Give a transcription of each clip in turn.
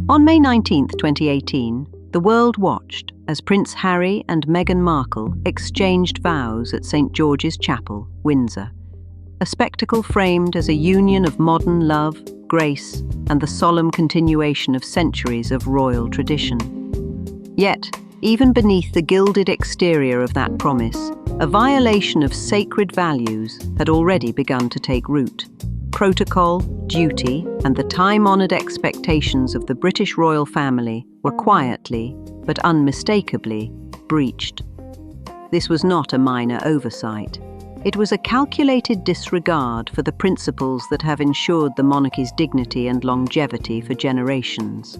On May 19, 2018, the world watched as Prince Harry and Meghan Markle exchanged vows at St. George's Chapel, Windsor, a spectacle framed as a union of modern love, grace, and the solemn continuation of centuries of royal tradition. Yet, even beneath the gilded exterior of that promise, a violation of sacred values had already begun to take root. Protocol, duty, and the time-honoured expectations of the British royal family were quietly, but unmistakably, breached. This was not a minor oversight. It was a calculated disregard for the principles that have ensured the monarchy's dignity and longevity for generations.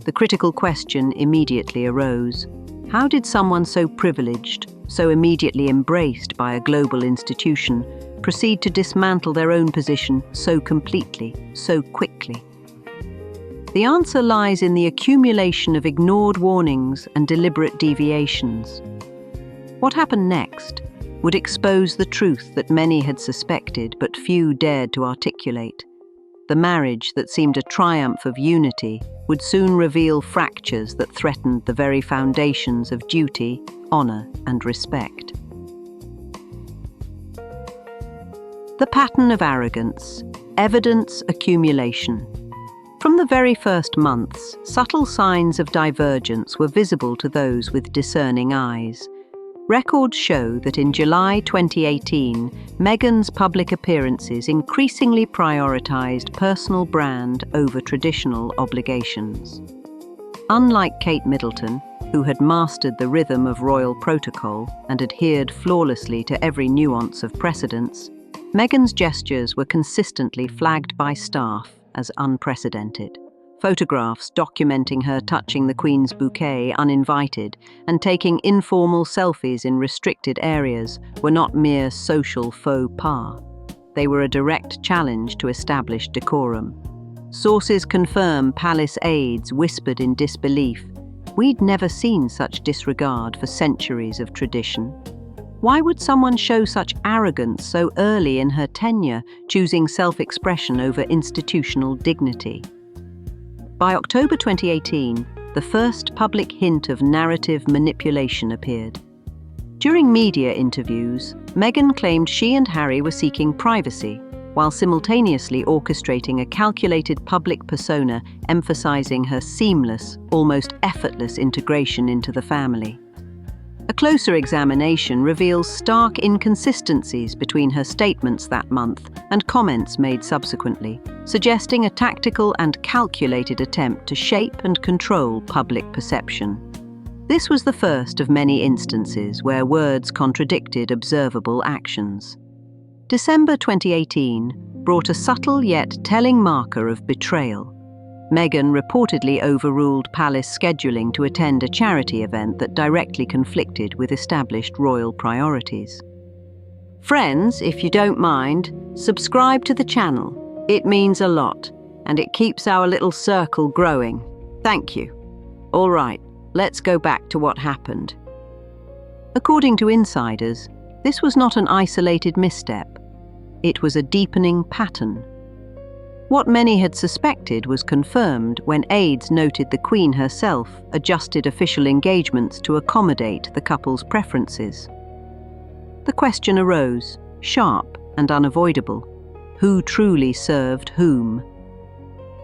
The critical question immediately arose: how did someone so privileged, so immediately embraced by a global institution, proceed to dismantle their own position so completely, so quickly? The answer lies in the accumulation of ignored warnings and deliberate deviations. What happened next would expose the truth that many had suspected but few dared to articulate. The marriage that seemed a triumph of unity would soon reveal fractures that threatened the very foundations of duty, honour, and respect. The pattern of arrogance, evidence accumulation. From the very first months, subtle signs of divergence were visible to those with discerning eyes. Records show that in July 2018, Meghan's public appearances increasingly prioritized personal brand over traditional obligations. Unlike Kate Middleton, who had mastered the rhythm of royal protocol and adhered flawlessly to every nuance of precedence, Meghan's gestures were consistently flagged by staff as unprecedented. Photographs documenting her touching the Queen's bouquet uninvited and taking informal selfies in restricted areas were not mere social faux pas. They were a direct challenge to established decorum. Sources confirm palace aides whispered in disbelief, "We'd never seen such disregard for centuries of tradition. Why would someone show such arrogance so early in her tenure, choosing self-expression over institutional dignity?" By October 2018, the first public hint of narrative manipulation appeared. During media interviews, Meghan claimed she and Harry were seeking privacy, while simultaneously orchestrating a calculated public persona emphasizing her seamless, almost effortless integration into the family. A closer examination reveals stark inconsistencies between her statements that month and comments made subsequently, suggesting a tactical and calculated attempt to shape and control public perception. This was the first of many instances where words contradicted observable actions. December 2018 brought a subtle yet telling marker of betrayal. Meghan reportedly overruled palace scheduling to attend a charity event that directly conflicted with established royal priorities. Friends, if you don't mind, subscribe to the channel. It means a lot, and it keeps our little circle growing. Thank you. All right, let's go back to what happened. According to insiders, this was not an isolated misstep. It was a deepening pattern. What many had suspected was confirmed when aides noted the Queen herself adjusted official engagements to accommodate the couple's preferences. The question arose, sharp and unavoidable: who truly served whom?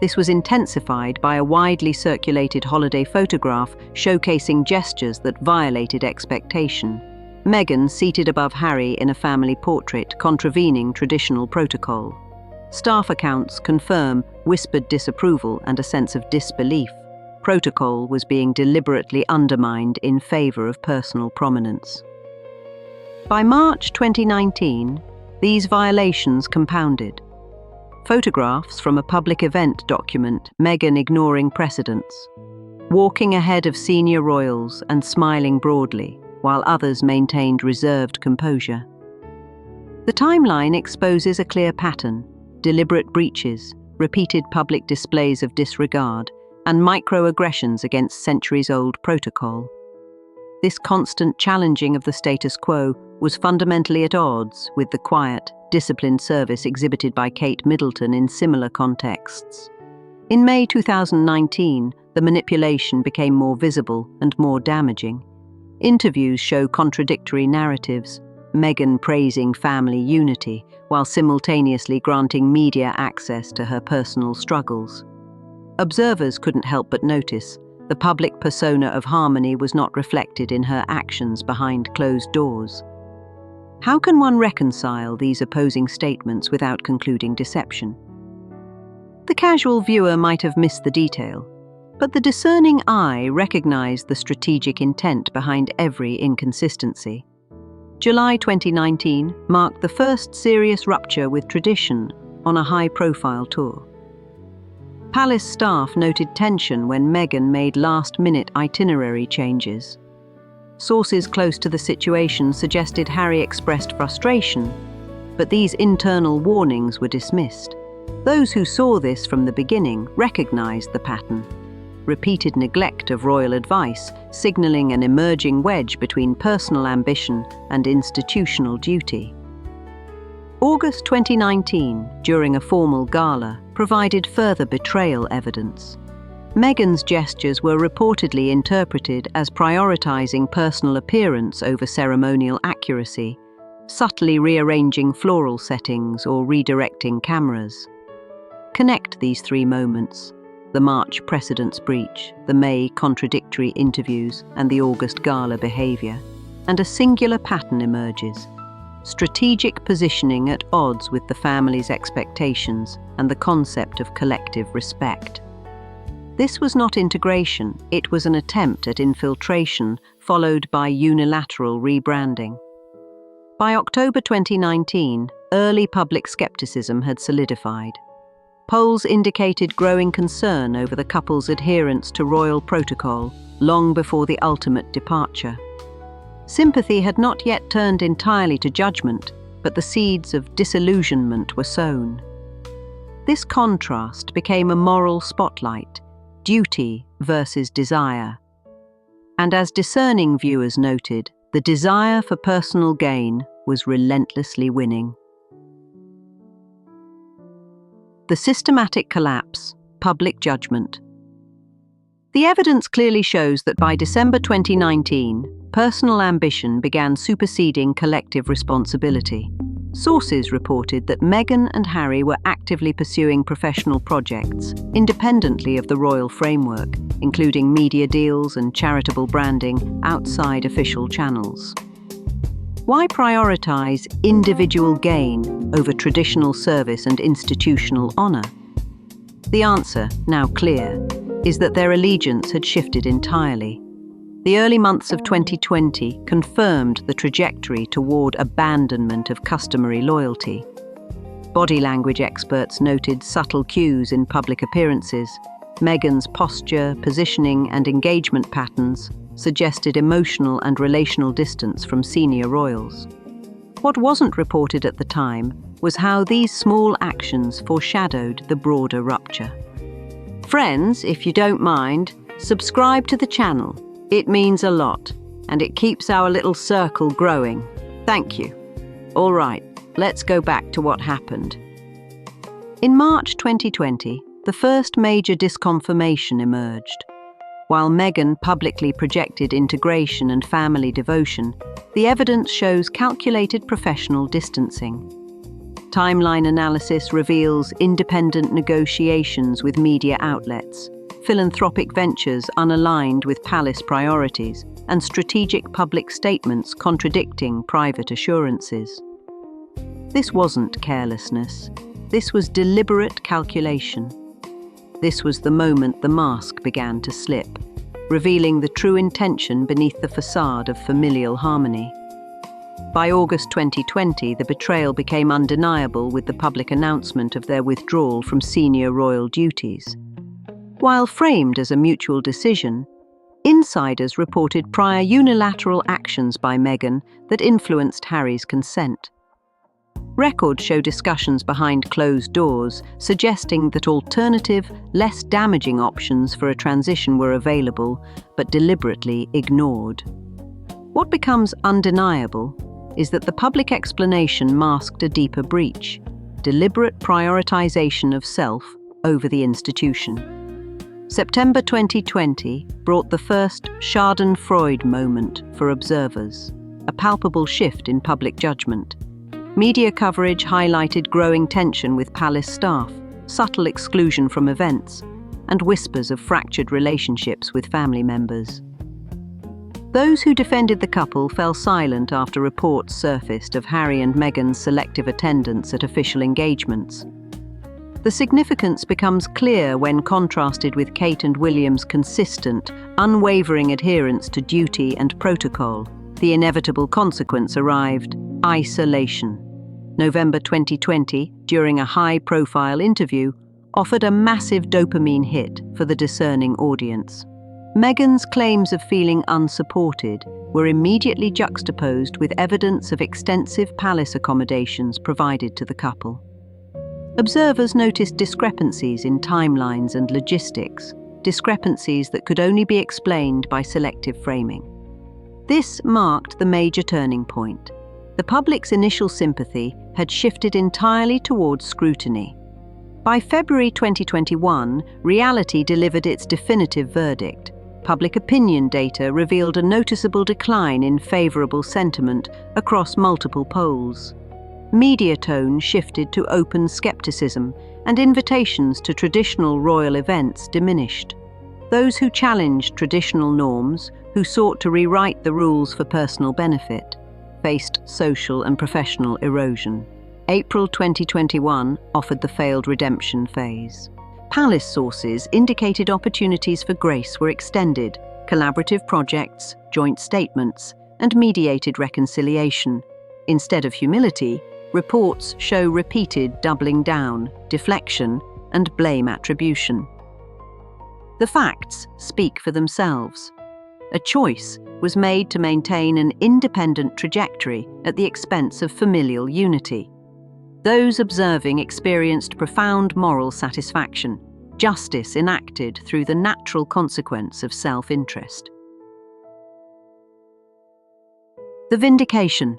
This was intensified by a widely circulated holiday photograph showcasing gestures that violated expectation. Meghan seated above Harry in a family portrait, contravening traditional protocol. Staff accounts confirm whispered disapproval and a sense of disbelief. Protocol was being deliberately undermined in favor of personal prominence. By March 2019, these violations compounded. Photographs from a public event document Meghan ignoring precedents, walking ahead of senior royals and smiling broadly, while others maintained reserved composure. The timeline exposes a clear pattern: deliberate breaches, repeated public displays of disregard, and microaggressions against centuries-old protocol. This constant challenging of the status quo was fundamentally at odds with the quiet, disciplined service exhibited by Kate Middleton in similar contexts. In May 2019, the manipulation became more visible and more damaging. Interviews show contradictory narratives, Meghan praising family unity while simultaneously granting media access to her personal struggles. Observers couldn't help but notice the public persona of harmony was not reflected in her actions behind closed doors. How can one reconcile these opposing statements without concluding deception? The casual viewer might have missed the detail, but the discerning eye recognized the strategic intent behind every inconsistency. July 2019 marked the first serious rupture with tradition on a high-profile tour. Palace staff noted tension when Meghan made last-minute itinerary changes. Sources close to the situation suggested Harry expressed frustration, but these internal warnings were dismissed. Those who saw this from the beginning recognized the pattern. Repeated neglect of royal advice, signaling an emerging wedge between personal ambition and institutional duty. August 2019, during a formal gala, provided further betrayal evidence. Meghan's gestures were reportedly interpreted as prioritizing personal appearance over ceremonial accuracy, subtly rearranging floral settings or redirecting cameras. Connect these three moments: the March precedence breach, the May contradictory interviews, and the August gala behavior, and a singular pattern emerges: strategic positioning at odds with the family's expectations and the concept of collective respect. This was not integration, it was an attempt at infiltration, followed by unilateral rebranding. By October 2019, early public skepticism had solidified. Polls indicated growing concern over the couple's adherence to royal protocol long before the ultimate departure. Sympathy had not yet turned entirely to judgment, but the seeds of disillusionment were sown. This contrast became a moral spotlight, duty versus desire. And as discerning viewers noted, the desire for personal gain was relentlessly winning. The systematic collapse, public judgment. The evidence clearly shows that by December 2019, personal ambition began superseding collective responsibility. Sources reported that Meghan and Harry were actively pursuing professional projects, independently of the royal framework, including media deals and charitable branding outside official channels. Why prioritize individual gain over traditional service and institutional honor? The answer, now clear, is that their allegiance had shifted entirely. The early months of 2020 confirmed the trajectory toward abandonment of customary loyalty. Body language experts noted subtle cues in public appearances. Meghan's posture, positioning, and engagement patterns suggested emotional and relational distance from senior royals. What wasn't reported at the time was how these small actions foreshadowed the broader rupture. Friends, if you don't mind, subscribe to the channel. It means a lot, and it keeps our little circle growing. Thank you. All right, let's go back to what happened. In March 2020, the first major disconfirmation emerged. While Meghan publicly projected integration and family devotion, the evidence shows calculated professional distancing. Timeline analysis reveals independent negotiations with media outlets, philanthropic ventures unaligned with palace priorities, and strategic public statements contradicting private assurances. This wasn't carelessness. This was deliberate calculation. This was the moment the mask began to slip, revealing the true intention beneath the facade of familial harmony. By August 2020, the betrayal became undeniable with the public announcement of their withdrawal from senior royal duties. While framed as a mutual decision, insiders reported prior unilateral actions by Meghan that influenced Harry's consent. Records show discussions behind closed doors, suggesting that alternative, less damaging options for a transition were available, but deliberately ignored. What becomes undeniable is that the public explanation masked a deeper breach: deliberate prioritization of self over the institution. September 2020 brought the first Schadenfreude moment for observers, a palpable shift in public judgment. Media coverage highlighted growing tension with palace staff, subtle exclusion from events, and whispers of fractured relationships with family members. Those who defended the couple fell silent after reports surfaced of Harry and Meghan's selective attendance at official engagements. The significance becomes clear when contrasted with Kate and William's consistent, unwavering adherence to duty and protocol. The inevitable consequence arrived: isolation. November 2020, during a high-profile interview, offered a massive dopamine hit for the discerning audience. Meghan's claims of feeling unsupported were immediately juxtaposed with evidence of extensive palace accommodations provided to the couple. Observers noticed discrepancies in timelines and logistics, discrepancies that could only be explained by selective framing. This marked the major turning point. The public's initial sympathy had shifted entirely towards scrutiny. By February 2021, reality delivered its definitive verdict. Public opinion data revealed a noticeable decline in favorable sentiment across multiple polls. Media tone shifted to open skepticism, and invitations to traditional royal events diminished. Those who challenged traditional norms, who sought to rewrite the rules for personal benefit, faced social and professional erosion. April 2021 offered the failed redemption phase. Palace sources indicated opportunities for grace were extended, collaborative projects, joint statements, and mediated reconciliation. Instead of humility, reports show repeated doubling down, deflection, and blame attribution. The facts speak for themselves. A choice was made to maintain an independent trajectory at the expense of familial unity. Those observing experienced profound moral satisfaction, justice enacted through the natural consequence of self-interest. The vindication.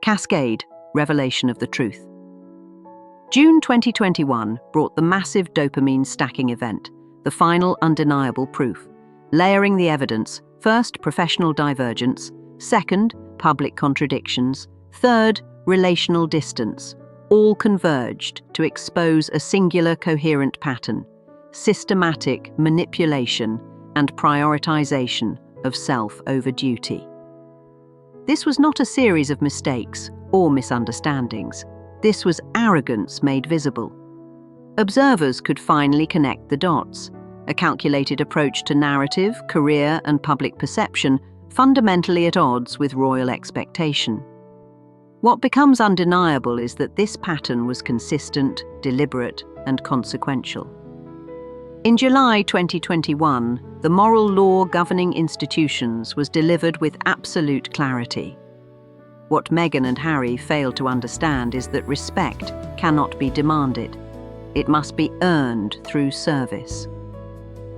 Cascade. Revelation of the truth. June 2021 brought the massive dopamine stacking event, the final undeniable proof, layering the evidence: first, professional divergence; second, public contradictions; third, relational distance. All converged to expose a singular coherent pattern: systematic manipulation and prioritization of self over duty. This was not a series of mistakes or misunderstandings. This was arrogance made visible. Observers could finally connect the dots: a calculated approach to narrative, career, and public perception, fundamentally at odds with royal expectation. What becomes undeniable is that this pattern was consistent, deliberate, and consequential. In July 2021, the moral law governing institutions was delivered with absolute clarity. What Meghan and Harry failed to understand is that respect cannot be demanded. It must be earned through service.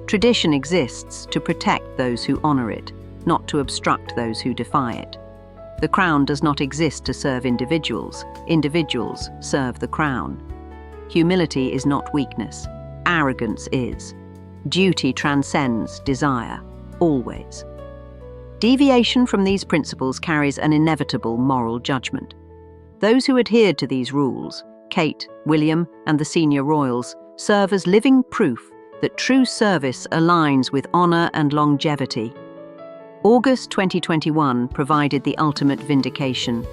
Tradition exists to protect those who honor it, not to obstruct those who defy it. The crown does not exist to serve individuals. Individuals serve the crown. Humility is not weakness. Arrogance is. Duty transcends desire, always. Deviation from these principles carries an inevitable moral judgment. Those who adhered to these rules, Kate, William, and the senior royals, serve as living proof that true service aligns with honor and longevity. August 2021 provided the ultimate vindication.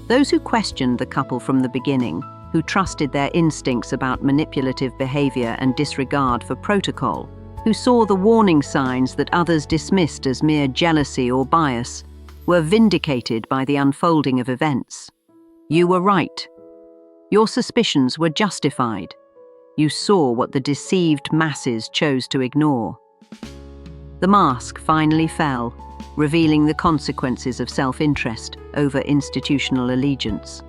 Those who questioned the couple from the beginning, who trusted their instincts about manipulative behavior and disregard for protocol, who saw the warning signs that others dismissed as mere jealousy or bias, were vindicated by the unfolding of events. You were right. Your suspicions were justified. You saw what the deceived masses chose to ignore. The mask finally fell, revealing the consequences of self-interest over institutional allegiance.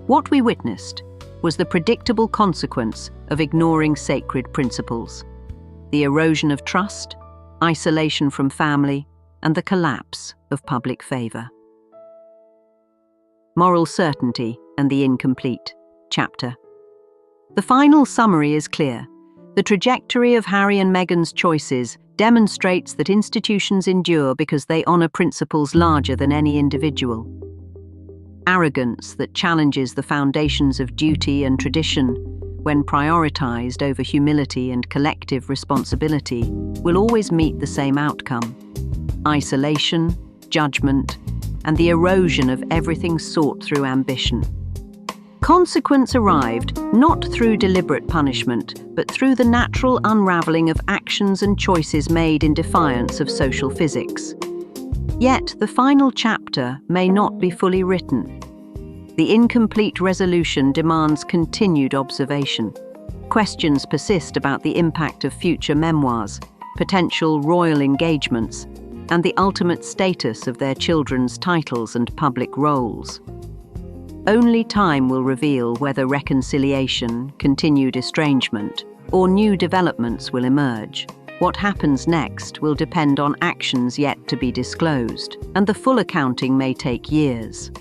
What we witnessed was the predictable consequence of ignoring sacred principles: the erosion of trust, isolation from family, and the collapse of public favor. Moral certainty and the incomplete chapter. The final summary is clear. The trajectory of Harry and Meghan's choices demonstrates that institutions endure because they honor principles larger than any individual. Arrogance that challenges the foundations of duty and tradition, when prioritized over humility and collective responsibility, will always meet the same outcome: isolation, judgment, and the erosion of everything sought through ambition. Consequence arrived not through deliberate punishment, but through the natural unraveling of actions and choices made in defiance of social physics. Yet the final chapter may not be fully written. The incomplete resolution demands continued observation. Questions persist about the impact of future memoirs, potential royal engagements, and the ultimate status of their children's titles and public roles. Only time will reveal whether reconciliation, continued estrangement, or new developments will emerge. What happens next will depend on actions yet to be disclosed, and the full accounting may take years.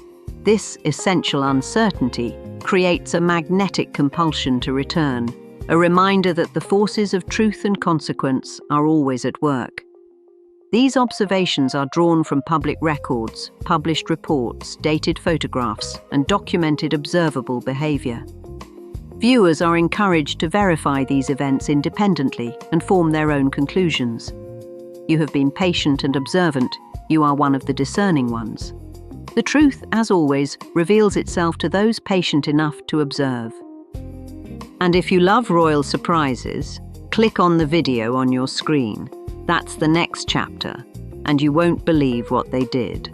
This essential uncertainty creates a magnetic compulsion to return, a reminder that the forces of truth and consequence are always at work. These observations are drawn from public records, published reports, dated photographs, and documented observable behavior. Viewers are encouraged to verify these events independently and form their own conclusions. You have been patient and observant. You are one of the discerning ones. The truth, as always, reveals itself to those patient enough to observe. And if you love royal surprises, click on the video on your screen. That's the next chapter, and you won't believe what they did.